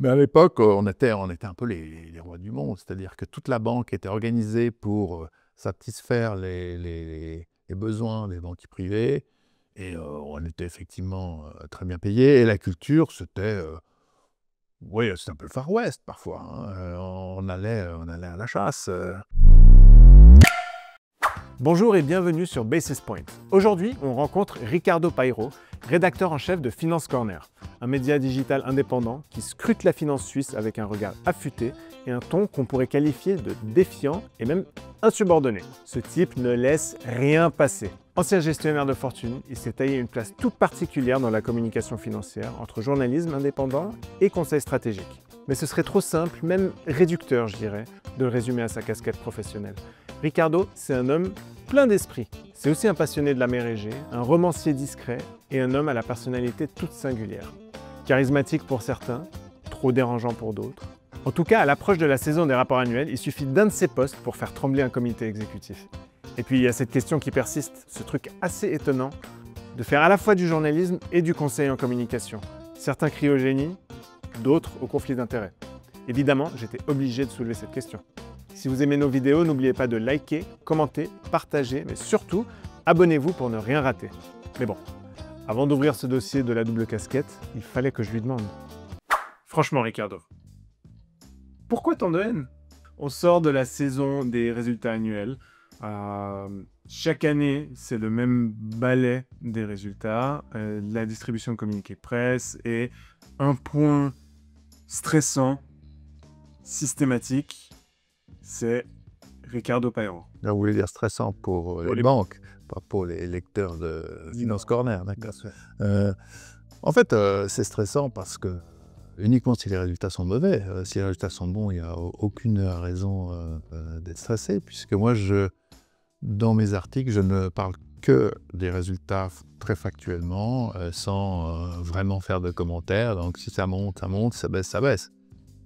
Mais à l'époque, on était un peu les rois du monde, c'est-à-dire que toute la banque était organisée pour satisfaire les besoins des banquiers privés, et on était effectivement très bien payés. Et la culture, c'était oui, c'était un peu le Far West parfois, hein. On allait à la chasse. Bonjour et bienvenue sur Basis Point. Aujourd'hui, on rencontre Ricardo Pairo, rédacteur en chef de Finance Corner, un média digital indépendant qui scrute la finance suisse avec un regard affûté et un ton qu'on pourrait qualifier de défiant et même insubordonné. Ce type ne laisse rien passer. Ancien gestionnaire de fortune, il s'est taillé une place toute particulière dans la communication financière entre journalisme indépendant et conseil stratégique. Mais ce serait trop simple, même réducteur, je dirais, de le résumer à sa casquette professionnelle. Ricardo, c'est un homme plein d'esprit. C'est aussi un passionné de la mer Égée, un romancier discret et un homme à la personnalité toute singulière. Charismatique pour certains, trop dérangeant pour d'autres. En tout cas, à l'approche de la saison des rapports annuels, il suffit d'un de ses postes pour faire trembler un comité exécutif. Et puis il y a cette question qui persiste, ce truc assez étonnant, de faire à la fois du journalisme et du conseil en communication. Certains crient au génie, d'autres au conflit d'intérêts. Évidemment, j'étais obligé de soulever cette question. Si vous aimez nos vidéos, n'oubliez pas de liker, commenter, partager, mais surtout, abonnez-vous pour ne rien rater. Mais bon, avant d'ouvrir ce dossier de la double casquette, il fallait que je lui demande. Franchement, Ricardo, pourquoi tant de haine? On sort de la saison des résultats annuels. Chaque année, c'est le même balai des résultats, la distribution de communiqués de presse et un point stressant, systématique, c'est Ricardo Pairo. Vous voulez dire stressant pour les banques, pas pour les lecteurs de Finance Corner, d'accord. En fait, c'est stressant parce que uniquement si les résultats sont mauvais. Si les résultats sont bons, il n'y a aucune raison d'être stressé, puisque moi, dans mes articles, je ne parle que des résultats très factuellement, sans vraiment faire de commentaires. Donc si ça monte, ça monte, ça baisse, ça baisse.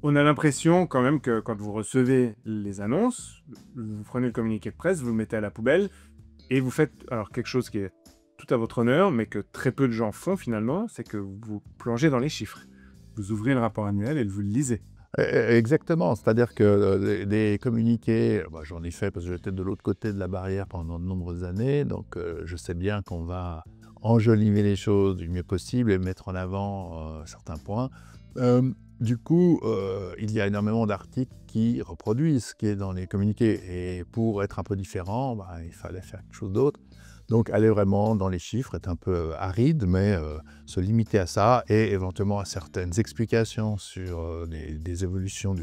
On a l'impression quand même que quand vous recevez les annonces, vous prenez le communiqué de presse, vous le mettez à la poubelle et vous faites alors quelque chose qui est tout à votre honneur, mais que très peu de gens font finalement, c'est que vous plongez dans les chiffres. Vous ouvrez le rapport annuel et vous le lisez. Exactement, c'est-à-dire que des communiqués, j'en ai fait parce que j'étais de l'autre côté de la barrière pendant de nombreuses années, donc je sais bien qu'on va enjoliver les choses du mieux possible et mettre en avant certains points. Du coup, il y a énormément d'articles qui reproduisent ce qui est dans les communiqués. Et pour être un peu différent, il fallait faire quelque chose d'autre. Donc aller vraiment dans les chiffres est un peu aride, mais se limiter à ça et éventuellement à certaines explications sur des évolutions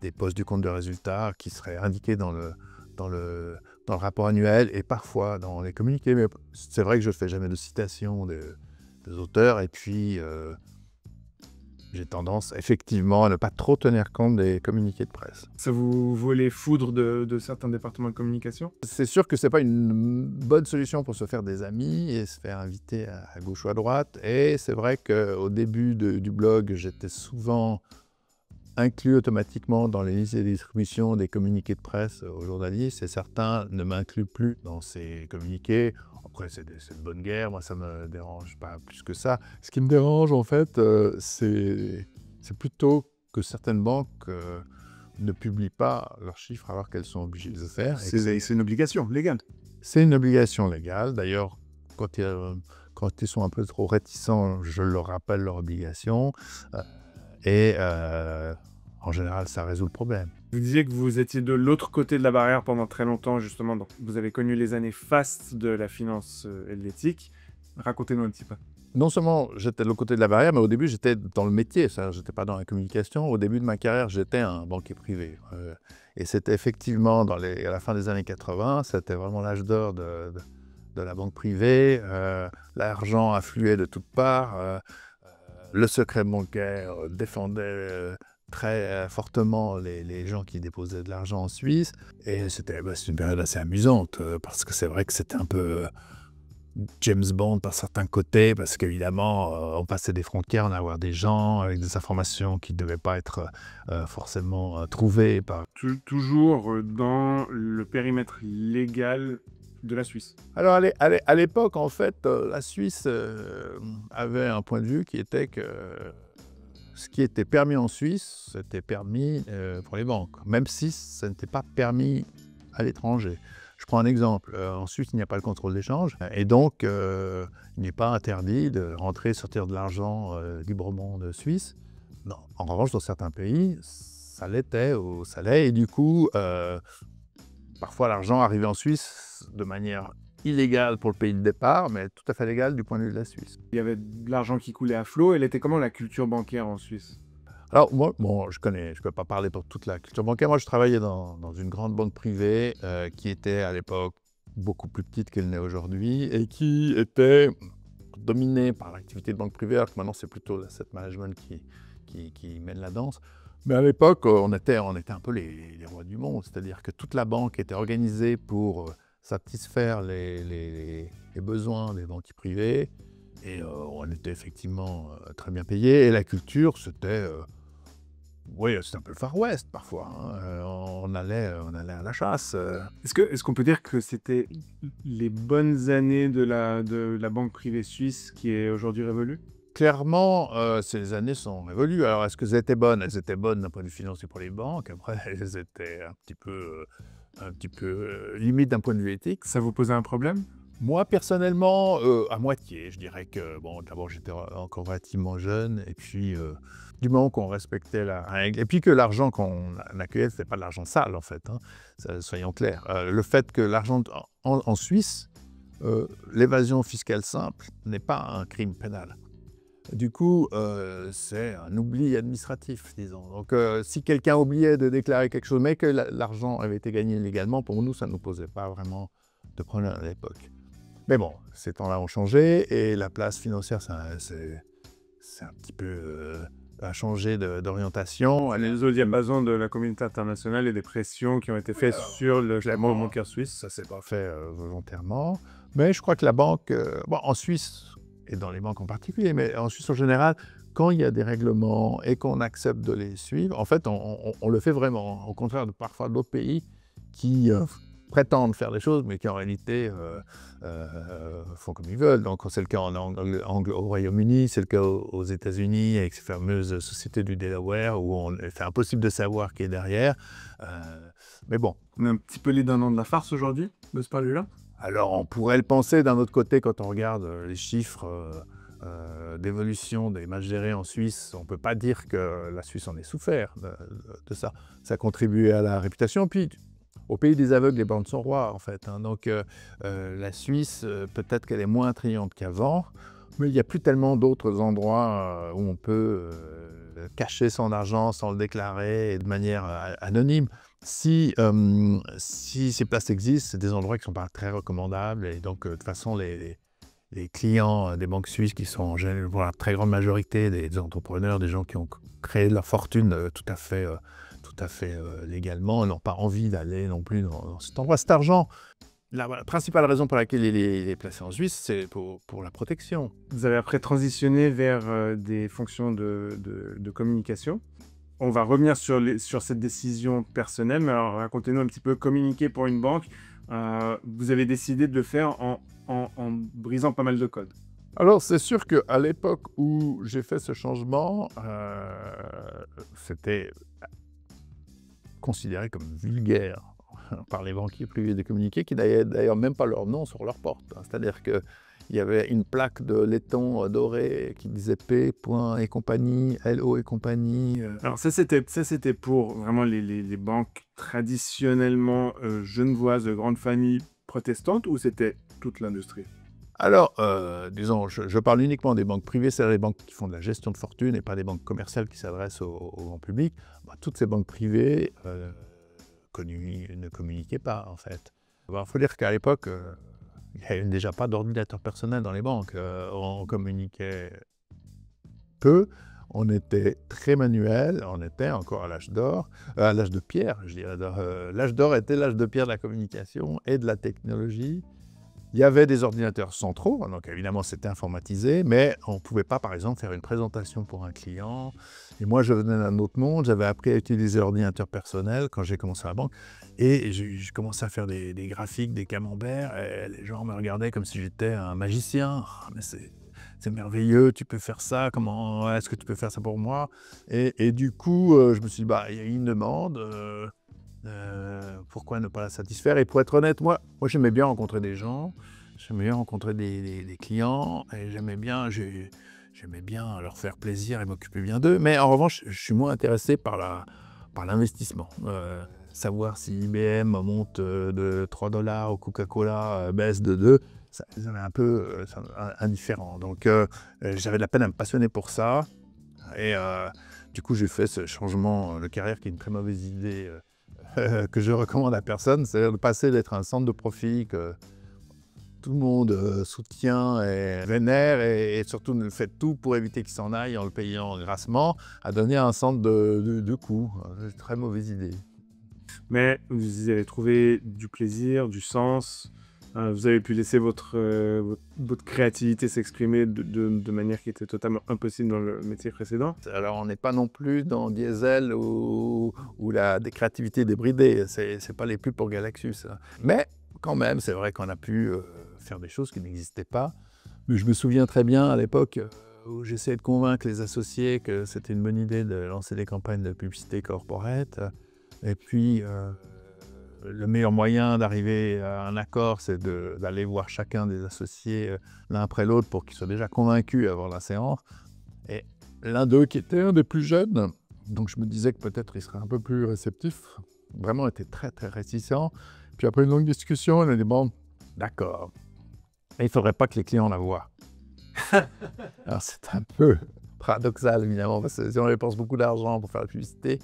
des postes du compte de résultats qui seraient indiquées dans le rapport annuel et parfois dans les communiqués. Mais c'est vrai que je ne fais jamais de citation des auteurs et puis j'ai tendance effectivement à ne pas trop tenir compte des communiqués de presse. Ça vous vaut les foudres de certains départements de communication? C'est sûr que ce n'est pas une bonne solution pour se faire des amis et se faire inviter à gauche ou à droite. Et c'est vrai qu'au début du blog, j'étais souvent inclus automatiquement dans les listes de distribution des communiqués de presse aux journalistes et certains ne m'incluent plus dans ces communiqués. Après, c'est de bonne guerre, moi ça ne me dérange pas plus que ça. Ce qui me dérange en fait, c'est plutôt que certaines banques ne publient pas leurs chiffres alors qu'elles sont obligées de le faire. C'est une obligation légale. C'est une obligation légale. D'ailleurs, quand ils sont un peu trop réticents, je leur rappelle leur obligation. En général, ça résout le problème. Vous disiez que vous étiez de l'autre côté de la barrière pendant très longtemps, justement. Donc, vous avez connu les années fastes de la finance et de l'éthique. Racontez-nous un petit peu. Non seulement j'étais de l'autre côté de la barrière, mais au début, j'étais dans le métier. Je n'étais pas dans la communication. Au début de ma carrière, j'étais un banquier privé. Et c'était effectivement, à la fin des années 80, c'était vraiment l'âge d'or de la banque privée. L'argent affluait de toutes parts. Le secret bancaire défendait très fortement les gens qui déposaient de l'argent en Suisse. Et c'était une période assez amusante, parce que c'est vrai que c'était un peu James Bond par certains côtés, parce qu'évidemment, on passait des frontières, on allait avoir des gens avec des informations qui ne devaient pas être forcément trouvées par... Toujours dans le périmètre légal de la Suisse. Alors à l'époque, en fait, la Suisse avait un point de vue qui était que ce qui était permis en Suisse, c'était permis pour les banques, même si ça n'était pas permis à l'étranger. Je prends un exemple. En Suisse, il n'y a pas le contrôle d'échange et donc il n'est pas interdit de rentrer et sortir de l'argent librement de Suisse. Non. En revanche, dans certains pays, ça l'était ou ça l'est et du coup, parfois l'argent arrivait en Suisse de manière illégale pour le pays de départ, mais tout à fait légale du point de vue de la Suisse. Il y avait de l'argent qui coulait à flot. Elle était comment la culture bancaire en Suisse? Alors moi, bon, je ne peux pas parler pour toute la culture bancaire. Moi, je travaillais dans une grande banque privée qui était à l'époque beaucoup plus petite qu'elle n'est aujourd'hui et qui était dominée par l'activité de banque privée, alors que maintenant, c'est plutôt l'asset management qui mène la danse. Mais à l'époque, on était un peu les rois du monde, c'est-à-dire que toute la banque était organisée pour satisfaire les besoins des banquiers privés et on était effectivement très bien payés. Et la culture, c'était un peu le Far West parfois. Hein. On allait à la chasse. Est-ce qu'on peut dire que c'était les bonnes années de la banque privée suisse qui est aujourd'hui révolue? Clairement, ces années sont révolues. Alors, est-ce qu'elles étaient bonnes? Elles étaient bonnes d'un point de vue financier pour les banques. Après, elles étaient un petit peu limite d'un point de vue éthique. Ça vous posait un problème? Moi, personnellement, à moitié. Je dirais que, bon, d'abord, j'étais encore relativement jeune, et puis, du moment qu'on respectait la règle, et puis que l'argent qu'on accueillait, ce n'était pas de l'argent sale, en fait, hein, soyons clairs. Le fait que l'argent en Suisse, l'évasion fiscale simple n'est pas un crime pénal. Du coup, c'est un oubli administratif, disons. Donc, si quelqu'un oubliait de déclarer quelque chose, mais que l'argent avait été gagné légalement, pour nous, ça ne nous posait pas vraiment de problème à l'époque. Mais bon, ces temps-là ont changé et la place financière, c'est un petit peu a changé d'orientation. Les autres diapasons de la communauté internationale et des pressions qui ont été faites sur le monde bancaire suisse. Ça ne s'est pas fait volontairement. Mais je crois que la banque, en Suisse, et dans les banques en particulier, mais en Suisse en général, quand il y a des règlements et qu'on accepte de les suivre, en fait, on le fait vraiment. Au contraire de parfois d'autres pays qui prétendent faire des choses, mais qui en réalité font comme ils veulent. Donc c'est le cas au Royaume-Uni, c'est le cas aux États-Unis, avec ces fameuses sociétés du Delaware, où c'est impossible de savoir qui est derrière. Mais bon. On est un petit peu les dindons de la farce aujourd'hui, de ce point de vue-là? Alors on pourrait le penser d'un autre côté quand on regarde les chiffres d'évolution des matchs gérés en Suisse. On ne peut pas dire que la Suisse en ait souffert de ça. Ça a contribué à la réputation. Puis au pays des aveugles, les bornes sont rois, en fait. Hein. Donc la Suisse, peut-être qu'elle est moins attrayante qu'avant, mais il n'y a plus tellement d'autres endroits où on peut cacher son argent sans le déclarer et de manière anonyme. Si ces places existent, c'est des endroits qui ne sont pas très recommandables. Et donc, de toute façon, les clients des banques suisses, qui sont en général, pour la très grande majorité des entrepreneurs, des gens qui ont créé leur fortune tout à fait légalement, n'ont pas envie d'aller non plus dans cet endroit. Cet argent, la principale raison pour laquelle il est placé en Suisse, c'est pour la protection. Vous avez après transitionné vers des fonctions de communication. On va revenir sur cette décision personnelle, mais alors racontez-nous un petit peu, communiquer pour une banque. Vous avez décidé de le faire en brisant pas mal de codes. Alors, c'est sûr qu'à l'époque où j'ai fait ce changement, c'était considéré comme vulgaire par les banquiers privés de communiquer, qui n'avaient d'ailleurs même pas leur nom sur leur porte. C'est-à-dire qu'il y avait une plaque de laiton doré qui disait P. et compagnie, LO et compagnie. Alors ça c'était pour vraiment les banques traditionnellement genevoises de grandes familles protestantes, ou c'était toute l'industrie? Alors, disons, je parle uniquement des banques privées, c'est-à-dire les banques qui font de la gestion de fortune et pas des banques commerciales qui s'adressent au grand public. Toutes ces banques privées ne communiquaient pas, en fait. Il faut dire qu'à l'époque, il n'y avait déjà pas d'ordinateur personnel dans les banques. On communiquait peu, on était très manuel, on était encore à l'âge d'or, à l'âge de pierre, je dirais. L'âge d'or était l'âge de pierre de la communication et de la technologie. Il y avait des ordinateurs centraux, donc évidemment c'était informatisé, mais on ne pouvait pas, par exemple, faire une présentation pour un client. Et moi, je venais d'un autre monde, j'avais appris à utiliser l'ordinateur personnel quand j'ai commencé à la banque. Et j'ai commencé à faire des graphiques, des camemberts, et les gens me regardaient comme si j'étais un magicien. Mais c'est merveilleux, tu peux faire ça, comment est-ce que tu peux faire ça pour moi? Et du coup, je me suis dit: «Bah, il y a une demande, pourquoi ne pas la satisfaire?» Et pour être honnête, moi j'aimais bien rencontrer des gens, j'aimais bien rencontrer des clients et j'aimais bien leur faire plaisir et m'occuper bien d'eux. Mais en revanche, je suis moins intéressé par l'investissement. Savoir si IBM monte de 3 $ ou Coca-Cola baisse de 2, ça m'est un peu indifférent. Donc j'avais de la peine à me passionner pour ça. Et du coup, j'ai fait ce changement de carrière qui est une très mauvaise idée que je recommande à personne. C'est de passer d'être un centre de profit que tout le monde soutient et vénère et surtout ne fait tout pour éviter qu'il s'en aille en le payant grassement, à devenir un centre de coûts. C'est une très mauvaise idée. Mais vous y avez trouvé du plaisir, du sens. Vous avez pu laisser votre créativité s'exprimer de manière qui était totalement impossible dans le métier précédent. Alors on n'est pas non plus dans Diesel ou la créativité débridée, c'est pas les pubs pour Galaxus, hein. Mais quand même, c'est vrai qu'on a pu faire des choses qui n'existaient pas. Mais je me souviens très bien à l'époque où j'essayais de convaincre les associés que c'était une bonne idée de lancer des campagnes de publicité corporate. Et puis, le meilleur moyen d'arriver à un accord, c'est d'aller voir chacun des associés l'un après l'autre pour qu'ils soient déjà convaincus avant la séance. Et l'un d'eux, qui était un des plus jeunes, donc je me disais que peut-être il serait un peu plus réceptif, vraiment était très très réticent. Puis après une longue discussion, il a dit: bon, d'accord, mais il ne faudrait pas que les clients la voient. Alors c'est un peu paradoxal évidemment, parce que si on dépense beaucoup d'argent pour faire la publicité,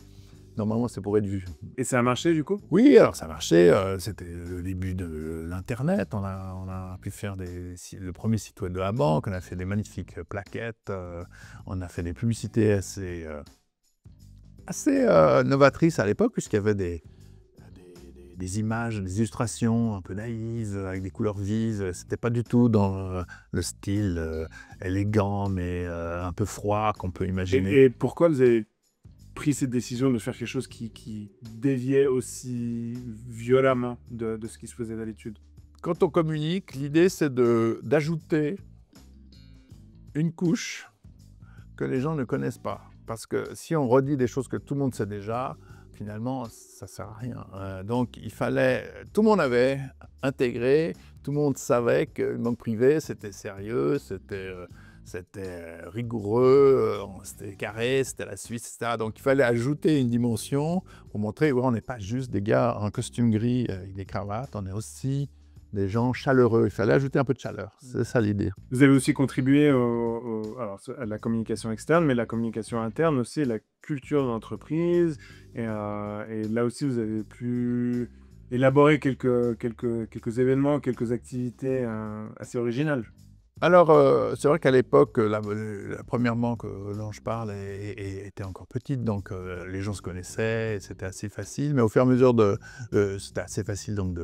normalement, c'est pour être vu. Et ça a marché du coup? Oui, alors ça marchait, c'était le début de l'internet. On a pu faire le premier site web de la banque, on a fait des magnifiques plaquettes, on a fait des publicités assez novatrices à l'époque, puisqu'il y avait des images, des illustrations un peu naïves, avec des couleurs vives. C'était pas du tout dans le style élégant, mais un peu froid qu'on peut imaginer. Et pourquoi vous avez pris cette décision de faire quelque chose qui déviait aussi violemment de ce qui se faisait d'habitude? Quand on communique, l'idée c'est d'ajouter une couche que les gens ne connaissent pas. Parce que si on redit des choses que tout le monde sait déjà, finalement, ça ne sert à rien. Donc il fallait, tout le monde avait intégré, tout le monde savait qu'une banque privée, c'était sérieux, c'était rigoureux, c'était carré, c'était la Suisse, etc. Donc il fallait ajouter une dimension pour montrer qu'on n'est pas juste des gars en costume gris avec des cravates, on est aussi des gens chaleureux. Il fallait ajouter un peu de chaleur, c'est ça l'idée. Vous avez aussi contribué alors, à la communication externe, mais la communication interne aussi, la culture de l'entreprise. Et là aussi, vous avez pu élaborer quelques événements, quelques activités assez originales. Alors, c'est vrai qu'à l'époque, la première banque dont je parle était encore petite, donc les gens se connaissaient, c'était assez facile. Mais au fur et à mesure c'était assez facile donc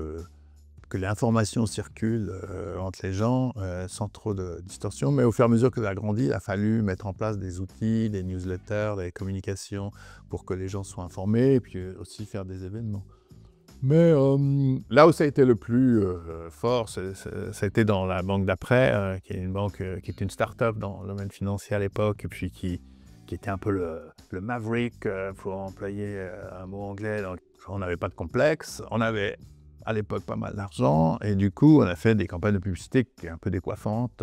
que l'information circule entre les gens sans trop de distorsion. Mais au fur et à mesure que ça a grandi, il a fallu mettre en place des outils, des newsletters, des communications pour que les gens soient informés et puis aussi faire des événements. Mais là où ça a été le plus fort, ça a été dans la banque d'après, qui est une banque qui était une start-up dans le domaine financier à l'époque, et puis qui était un peu le maverick, pour employer un mot anglais. Donc, on n'avait pas de complexe, on avait à l'époque pas mal d'argent, et du coup, on a fait des campagnes de publicité qui étaient un peu décoiffantes,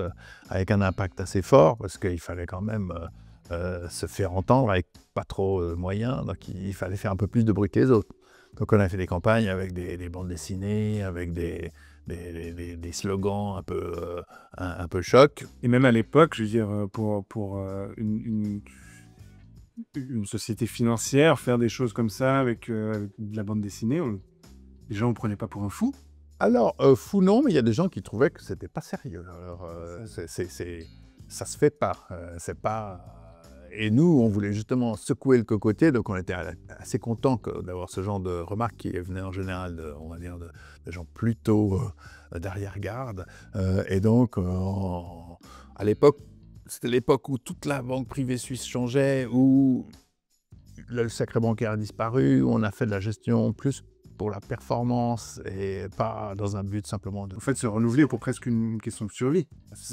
avec un impact assez fort, parce qu'il fallait quand même se faire entendre avec pas trop de moyens, donc il fallait faire un peu plus de bruit que les autres. Donc on a fait des campagnes avec des bandes dessinées, avec des slogans un peu choc. Et même à l'époque, je veux dire, pour une société financière, faire des choses comme ça avec de la bande dessinée, les gens ne prenaient pas pour un fou. Alors, fou non, mais il y a des gens qui trouvaient que c'était pas sérieux. Alors, ça se fait pas. C'est pas... Et nous, on voulait justement secouer le cocotier, donc on était assez contents d'avoir ce genre de remarques qui venaient en général, on va dire, de gens plutôt d'arrière-garde. Et donc, à l'époque, c'était l'époque où toute la banque privée suisse changeait, où le secret bancaire a disparu, où on a fait de la gestion plus pour la performance et pas dans un but simplement de... En fait, se renouveler pour presque une question de survie.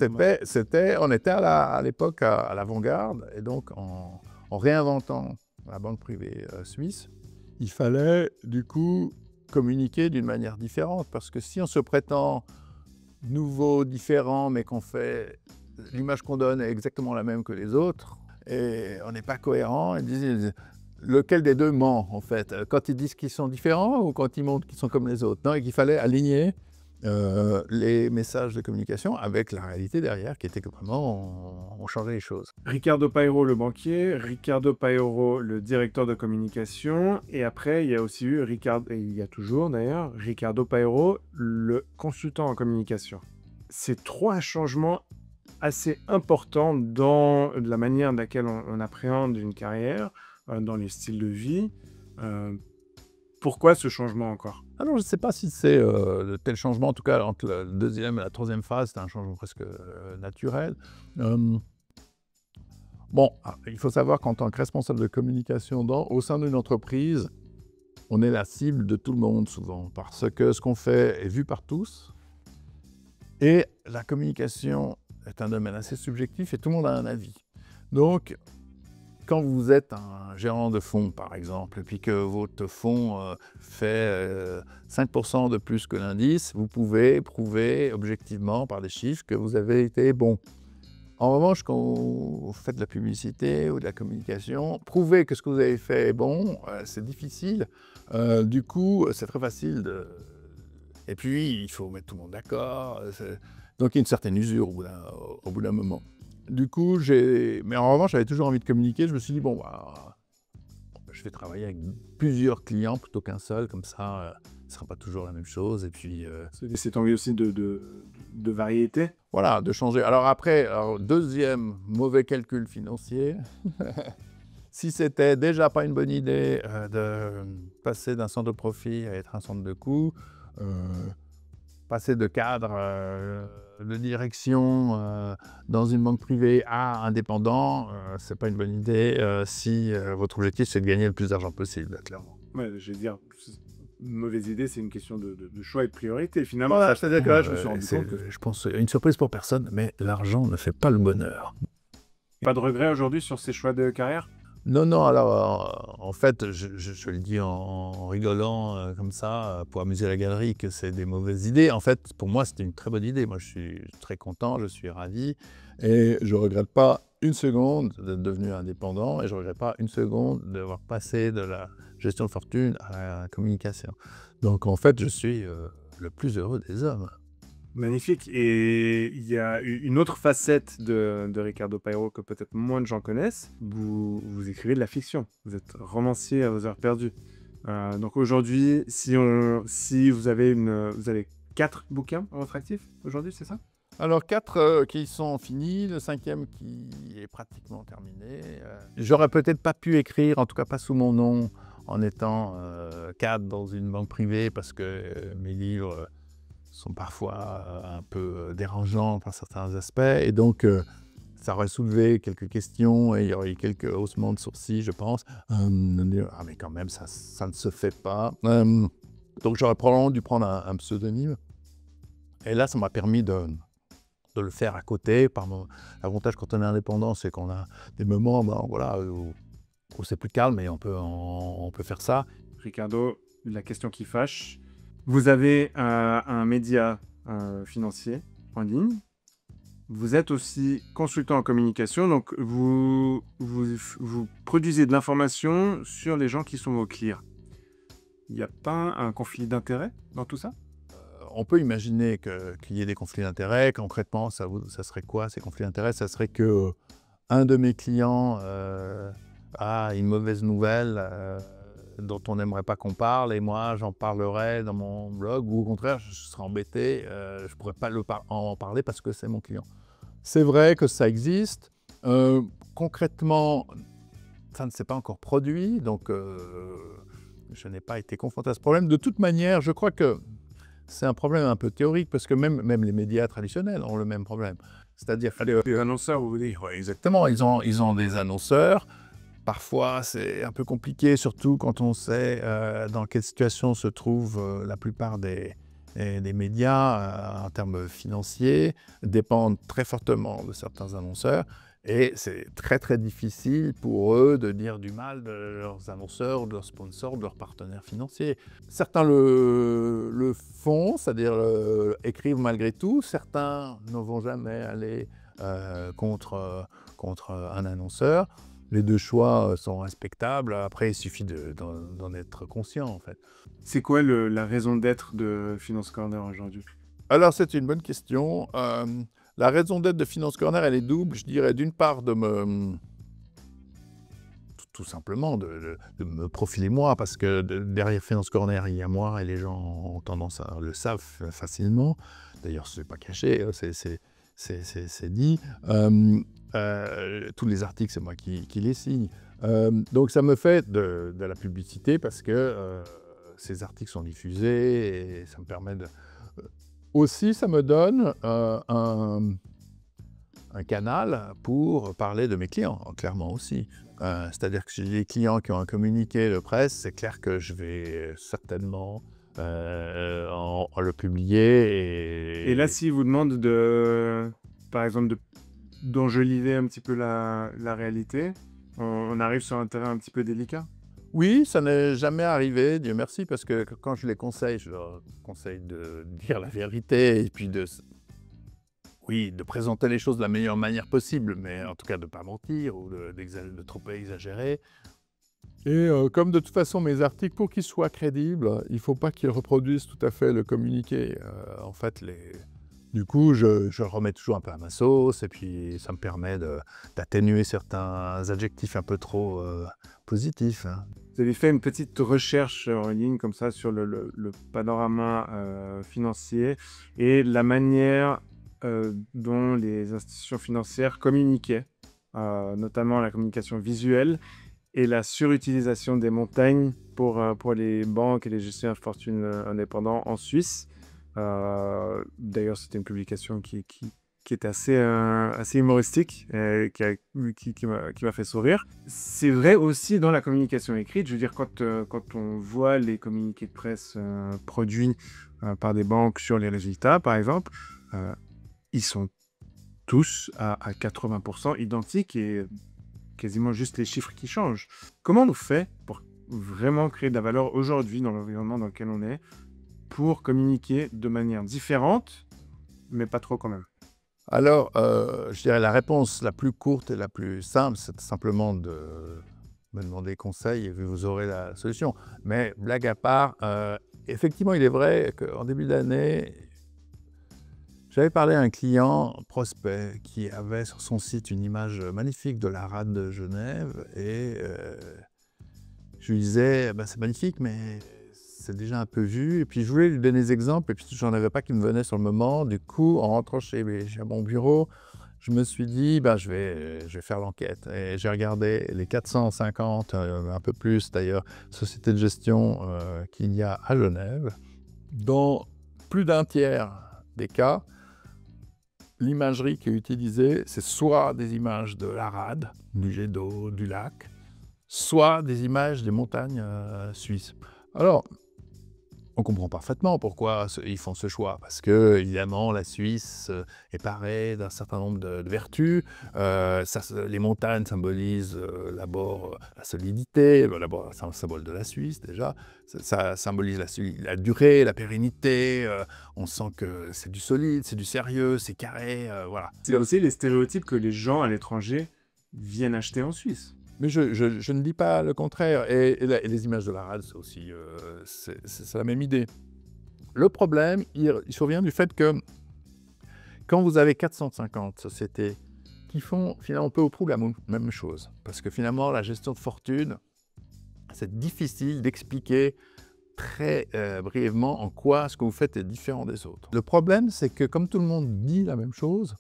On était à l'époque à l'avant-garde, et donc en réinventant la banque privée suisse, il fallait du coup communiquer d'une manière différente, parce que si on se prétend nouveau, différent, mais qu'on fait l'image qu'on donne est exactement la même que les autres, et on n'est pas cohérent, ils disent lequel des deux ment en fait, quand ils disent qu'ils sont différents ou quand ils montrent qu'ils sont comme les autres. Non, et qu'il fallait aligner les messages de communication avec la réalité derrière, qui était que vraiment on changeait les choses. Ricardo Pairo, le banquier, Ricardo Pairo, le directeur de communication, et après, il y a aussi eu et il y a toujours d'ailleurs, Ricardo Pairo, le consultant en communication. C'est trois changements assez importants dans la manière de laquelle on appréhende une carrière, dans les styles de vie. Pourquoi ce changement encore? Alors, je ne sais pas si c'est tel changement, en tout cas entre la deuxième et la troisième phase, c'est un changement presque naturel. Bon, il faut savoir qu'en tant que responsable de communication au sein d'une entreprise, on est la cible de tout le monde souvent, parce que ce qu'on fait est vu par tous, et la communication est un domaine assez subjectif et tout le monde a un avis. Donc, quand vous êtes un gérant de fonds, par exemple, et puis que votre fonds fait 5% de plus que l'indice, vous pouvez prouver objectivement par des chiffres que vous avez été bon. En revanche, quand vous faites de la publicité ou de la communication, prouver que ce que vous avez fait est bon, c'est difficile. Du coup, c'est très facile de... Et puis, il faut mettre tout le monde d'accord. Donc, il y a une certaine usure au bout d'un moment. Du coup, mais en revanche, j'avais toujours envie de communiquer. Je me suis dit, bon, je vais travailler avec plusieurs clients plutôt qu'un seul, comme ça, ce ne sera pas toujours la même chose. Et puis... C'est envie aussi de variété. Voilà, de changer. Alors après, deuxième mauvais calcul financier, si c'était déjà pas une bonne idée de passer d'un centre de profit à être un centre de coût, passer de cadre de direction dans une banque privée à indépendant, c'est pas une bonne idée si votre objectif c'est de gagner le plus d'argent possible, clairement. Ouais, je vais dire, une mauvaise idée, c'est une question de choix et de priorité, finalement. Voilà, c'est-à-dire que là, je me suis rendu compte que... Je pense une surprise pour personne, mais l'argent ne fait pas le bonheur. Pas de regret aujourd'hui sur ces choix de carrière? Non, non, alors en fait, je le dis en rigolant comme ça, pour amuser la galerie, que c'est des mauvaises idées. En fait, pour moi, c'était une très bonne idée. Moi, je suis très content, je suis ravi, et je ne regrette pas une seconde d'être devenu indépendant, et je ne regrette pas une seconde d'avoir passé de la gestion de fortune à la communication. Donc en fait, je suis le plus heureux des hommes. Magnifique. Et il y a une autre facette de Ricardo Pairo que peut-être moins de gens connaissent. Vous écrivez de la fiction. Vous êtes romancier à vos heures perdues. Donc aujourd'hui, si vous avez 4 bouquins à votre actif aujourd'hui, c'est ça? Alors 4 qui sont finis, le 5e qui est pratiquement terminé. J'aurais peut-être pas pu écrire, en tout cas pas sous mon nom, en étant cadre dans une banque privée, parce que mes livres sont parfois un peu dérangeants par certains aspects, et donc ça aurait soulevé quelques questions et il y aurait eu quelques haussements de sourcils, je pense. Ah mais quand même, ça ne se fait pas. Donc j'aurais probablement dû prendre un pseudonyme. Et là, ça m'a permis de le faire à côté. L'avantage quand on est indépendant, c'est qu'on a des moments voilà, où c'est plus calme et on peut faire ça. Ricardo, la question qui fâche. Vous avez un média financier en ligne. Vous êtes aussi consultant en communication, donc vous produisez de l'information sur les gens qui sont vos clients. Il n'y a pas un conflit d'intérêts dans tout ça? On peut imaginer qu'il y ait des conflits d'intérêts. Concrètement, ça serait quoi ces conflits d'intérêts? Ça serait que un de mes clients a une mauvaise nouvelle dont on n'aimerait pas qu'on parle, et moi j'en parlerai dans mon blog, ou au contraire je serais embêté, je ne pourrais pas en parler parce que c'est mon client. C'est vrai que ça existe. Concrètement, ça ne s'est pas encore produit, donc je n'ai pas été confronté à ce problème. De toute manière, je crois que c'est un problème un peu théorique, parce que même les médias traditionnels ont le même problème. C'est-à-dire les annonceurs, vous voulez dire? Ouais, exactement, ils ont des annonceurs. Parfois, c'est un peu compliqué, surtout quand on sait dans quelle situation se trouvent la plupart des médias en termes financiers, dépendent très fortement de certains annonceurs. Et c'est très très difficile pour eux de dire du mal de leurs annonceurs, de leurs sponsors, de leurs partenaires financiers. Certains le font, c'est-à-dire écrivent malgré tout. Certains ne vont jamais aller contre un annonceur. Les deux choix sont respectables. Après, il suffit d'en être conscient, en fait. C'est quoi la raison d'être de Finance Corner aujourd'hui? Alors, c'est une bonne question. La raison d'être de Finance Corner, elle est double. Je dirais d'une part tout simplement de me profiler moi, parce que derrière Finance Corner, il y a moi et les gens ont tendance à le savent facilement. D'ailleurs, ce n'est pas caché, c'est dit. Tous les articles, c'est moi qui les signe. Donc ça me fait de la publicité parce que ces articles sont diffusés et ça me permet de... Aussi, ça me donne un canal pour parler de mes clients, clairement aussi. C'est-à-dire que si j'ai des clients qui ont un communiqué de presse, c'est clair que je vais certainement le publier. Et là, s'ils vous demandent par exemple, d'enjoliver un petit peu la réalité, on arrive sur un terrain un petit peu délicat? Oui, ça n'est jamais arrivé, Dieu merci, parce que quand je les conseille, je leur conseille de dire la vérité et puis de présenter les choses de la meilleure manière possible, mais en tout cas de ne pas mentir ou de trop exagérer. Et comme de toute façon mes articles, pour qu'ils soient crédibles, il ne faut pas qu'ils reproduisent tout à fait le communiqué. En fait, du coup, je remets toujours un peu à ma sauce et puis ça me permet d'atténuer certains adjectifs un peu trop positifs. Hein. Vous avez fait une petite recherche en ligne comme ça sur le panorama financier et la manière dont les institutions financières communiquaient, notamment la communication visuelle et la surutilisation des montagnes pour les banques et les gestionnaires de fortune indépendants en Suisse. D'ailleurs, c'était une publication qui était assez humoristique, qui m'a fait sourire. C'est vrai aussi dans la communication écrite. Je veux dire, quand on voit les communiqués de presse produits par des banques sur les résultats, par exemple, ils sont tous à 80% identiques et quasiment juste les chiffres qui changent. Comment on fait pour vraiment créer de la valeur aujourd'hui dans l'environnement dans lequel on est, pour communiquer de manière différente, mais pas trop quand même? Alors, je dirais la réponse la plus courte et la plus simple, c'est simplement de me demander conseil et vous aurez la solution. Mais blague à part, effectivement, il est vrai qu'en début d'année, j'avais parlé à un client prospect qui avait sur son site une image magnifique de la rade de Genève et je lui disais, c'est magnifique, mais c'est déjà un peu vu. Et puis je voulais lui donner des exemples et puis j'en avais pas qui me venaient sur le moment. Du coup, en rentrant chez mon bureau, je me suis dit, je vais faire l'enquête. Et j'ai regardé les 450, un peu plus d'ailleurs, sociétés de gestion qu'il y a à Genève. Dans plus d'un tiers des cas, l'imagerie qui est utilisée, c'est soit des images de la rade, du jet d'eau, du lac, soit des images des montagnes suisses. Alors, on comprend parfaitement pourquoi ils font ce choix, parce que, évidemment, la Suisse est parée d'un certain nombre de vertus. Les montagnes symbolisent d'abord la solidité, d'abord c'est un symbole de la Suisse déjà, ça symbolise la durée, la pérennité, on sent que c'est du solide, c'est du sérieux, c'est carré, voilà. C'est aussi les stéréotypes que les gens à l'étranger viennent acheter en Suisse. Mais je ne dis pas le contraire. Et les images de la rade, c'est aussi c'est la même idée. Le problème, il survient du fait que quand vous avez 450 sociétés qui font finalement peu ou prou la même chose, parce que finalement, la gestion de fortune, c'est difficile d'expliquer très brièvement en quoi ce que vous faites est différent des autres. Le problème, c'est que comme tout le monde dit la même chose,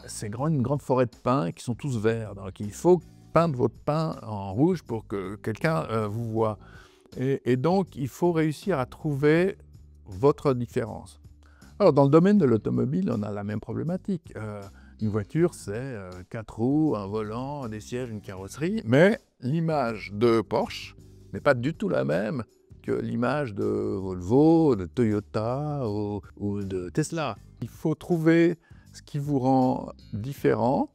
c'est une grande forêt de pins qui sont tous verts. Donc il faut peindre votre pin en rouge pour que quelqu'un vous voit. Et donc il faut réussir à trouver votre différence. Alors dans le domaine de l'automobile, on a la même problématique. Une voiture, c'est 4 roues, un volant, des sièges, une carrosserie. Mais l'image de Porsche n'est pas du tout la même que l'image de Volvo, de Toyota ou de Tesla. Il faut trouver ce qui vous rend différent,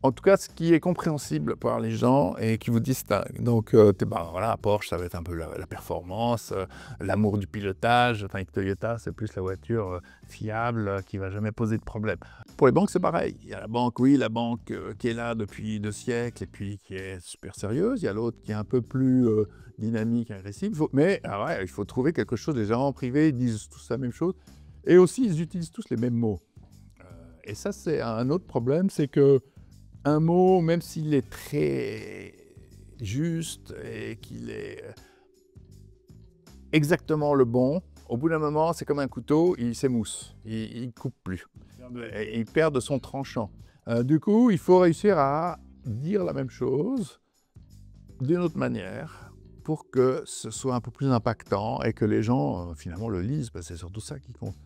en tout cas ce qui est compréhensible par les gens et qui vous distingue. Donc voilà, Porsche, ça va être un peu la performance, l'amour du pilotage, tandis que Toyota, c'est plus la voiture fiable qui ne va jamais poser de problème. Pour les banques, c'est pareil. Il y a la banque, oui, la banque qui est là depuis 2 siècles et puis qui est super sérieuse. Il y a l'autre qui est un peu plus dynamique, agressive. Mais ouais, il faut trouver quelque chose. Les gens en privé, ils disent tous la même chose. Et aussi, ils utilisent tous les mêmes mots. Et ça, c'est un autre problème, c'est que un mot, même s'il est très juste et qu'il est exactement le bon, au bout d'un moment, c'est comme un couteau, il s'émousse, il ne coupe plus. Il perd de son tranchant. Du coup, il faut réussir à dire la même chose d'une autre manière pour que ce soit un peu plus impactant et que les gens, finalement, le lisent, parce que c'est surtout ça qui compte.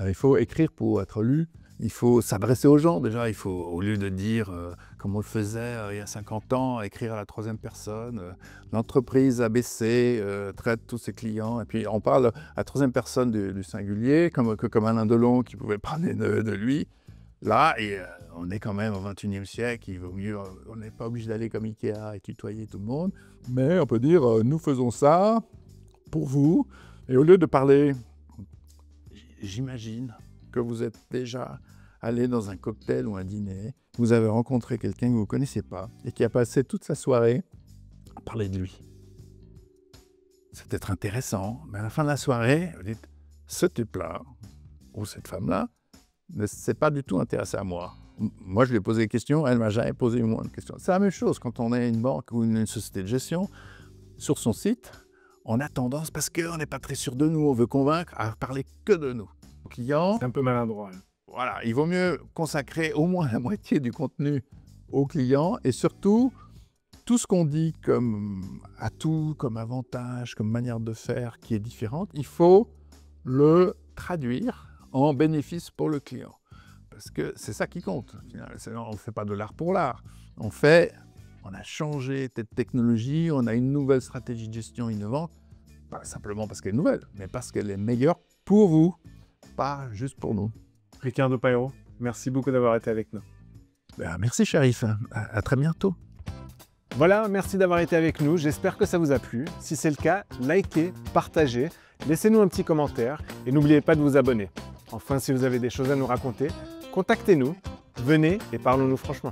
Il faut écrire pour être lu. Il faut s'adresser aux gens, déjà, il faut, au lieu de dire, comme on le faisait il y a 50 ans, écrire à la 3e personne, l'entreprise ABC traite tous ses clients, et puis on parle à la 3e personne du singulier, comme Alain Delon qui pouvait parler de lui. Là, on est quand même au XXIe siècle, il vaut mieux, on n'est pas obligé d'aller comme Ikea et tutoyer tout le monde, mais on peut dire, nous faisons ça pour vous, et au lieu de parler, j'imagine que vous êtes déjà allé dans un cocktail ou un dîner, vous avez rencontré quelqu'un que vous ne connaissez pas et qui a passé toute sa soirée à parler de lui. C'est peut-être intéressant, mais à la fin de la soirée, vous dites, ce type-là, ou cette femme-là, ne s'est pas du tout intéressée à moi. Moi, je lui ai posé des questions, elle ne m'a jamais posé une moindre question. C'est la même chose quand on est une banque ou une société de gestion, sur son site, on a tendance, parce qu'on n'est pas très sûr de nous, on veut convaincre, à parler que de nous. Client, C'est un peu maladroit. Voilà, il vaut mieux consacrer au moins la moitié du contenu au client et surtout, tout ce qu'on dit comme atout, comme avantage, comme manière de faire qui est différente, il faut le traduire en bénéfice pour le client. Parce que c'est ça qui compte. On ne fait pas de l'art pour l'art. On a changé de technologie, on a une nouvelle stratégie de gestion innovante, pas simplement parce qu'elle est nouvelle, mais parce qu'elle est meilleure pour vous, pas juste pour nous. Ricardo Pairo, merci beaucoup d'avoir été avec nous. Merci Sharif, à très bientôt. Voilà, merci d'avoir été avec nous, j'espère que ça vous a plu. Si c'est le cas, likez, partagez, laissez-nous un petit commentaire et n'oubliez pas de vous abonner. Enfin, si vous avez des choses à nous raconter, contactez-nous, venez et parlons-nous franchement.